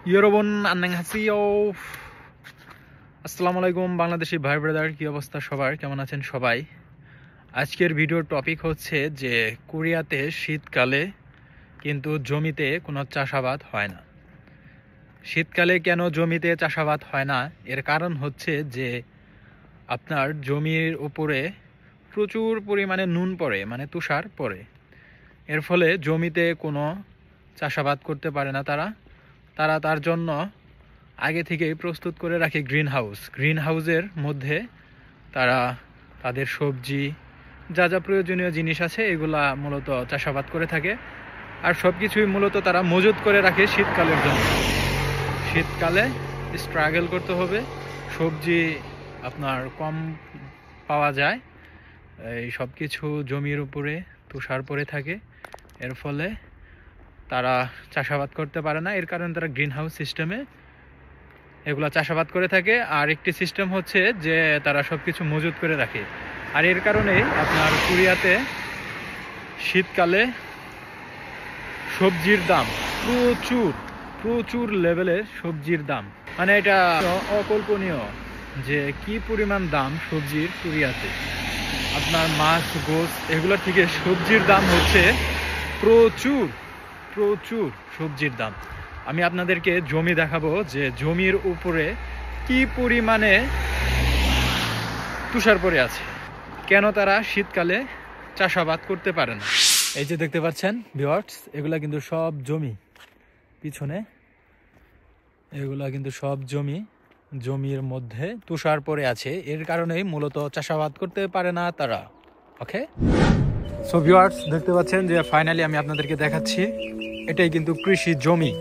ইউরোবন আন্নাংহাসিও আসসালামু আলাইকুম বাংলাদেশি ভাই ব্রাদার, কি অবস্থা সবার, কেমন আছেন সবাই? আজকের ভিডিওর টপিক হচ্ছে যে কোরিয়াতে শীতকালে কিন্তু জমিতে কোনো চাষাবাদ হয় না। শীতকালে কেন জমিতে চাষাবাদ হয় না, এর কারণ হচ্ছে যে আপনার জমির উপরে প্রচুর পরিমাণে নুন পড়ে, মানে তুষার পড়ে। এর ফলে জমিতে কোনো চাষাবাদ করতে পারে না তারা তার জন্য আগে থেকেই প্রস্তুত করে রাখে গ্রিন হাউসের মধ্যে তারা তাদের সবজি যা যা প্রয়োজনীয় জিনিস আছে এগুলা মূলত চাষাবাদ করে থাকে। আর সব কিছুই মূলত তারা মজুত করে রাখে শীতকালের জন্য। শীতকালে স্ট্রাগল করতে হবে, সবজি আপনার কম পাওয়া যায়, এই সব কিছু জমির উপরে তুষার পড়ে থাকে। এর ফলে তারা চাষাবাদ করতে পারে না, এর কারণে তারা গ্রিন হাউস সিস্টেমে এগুলো চাষাবাদ করে থাকে। আর একটি সিস্টেম হচ্ছে যে তারা সব কিছু মজুত করে রাখে। আর এর কারণেই আপনার কোরিয়াতে শীতকালে সবজির দাম প্রচুর প্রচুর লেভেলের সবজির দাম, মানে এটা অকল্পনীয় যে কি পরিমাণ দাম সবজির কোরিয়াতে। আপনার মাছ গোস এগুলোর থেকে সবজির দাম হচ্ছে প্রচুর প্রচুর সবজির দাম। আমি আপনাদেরকে জমি দেখাবো যে জমির উপরে কি পরিমাণে তুষার পড়ে আছে, কেন তারা শীতকালে চাষাবাদ করতে পারে না। এই যে দেখতে পাচ্ছেন ভিউয়ার্স, এগুলা কিন্তু সব জমি, পিছনে এগুলা কিন্তু সব জমির মধ্যে তুষার পড়ে আছে, এর কারণেই মূলত চাষাবাদ করতে পারে না তারা। ওকে, সো ভিউয়ার্স দেখতে পাচ্ছেন যে ফাইনালি আমি আপনাদেরকে দেখাচ্ছি, এটাই কিন্তু কৃষি জমি,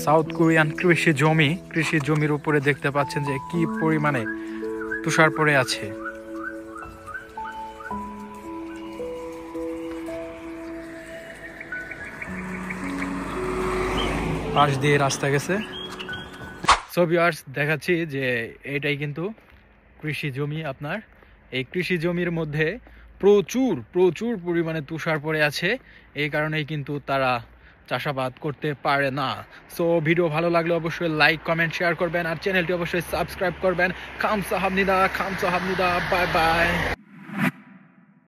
সাউথ কোরিয়ান কৃষি জমির উপরে দেখতে পাচ্ছেন যে কি পরিমাণে তুষার পড়ে আছে। পাশ দিয়ে রাস্তা গেছে। সো ভিউয়ার্স দেখাচ্ছি যে এটাই কিন্তু কৃষি জমি। আপনার এই কৃষি জমির মধ্যে প্রচুর প্রচুর পরিমাণে তুষার পড়ে আছে, এই কারণেই কিন্তু তারা চাষাবাদ করতে পারে না। সো ভিডিও ভালো লাগলে অবশ্যই লাইক কমেন্ট শেয়ার করবেন, আর চ্যানেলটি অবশ্যই সাবস্ক্রাইব করবেন। খামসাহামনিদা, বাই বাই।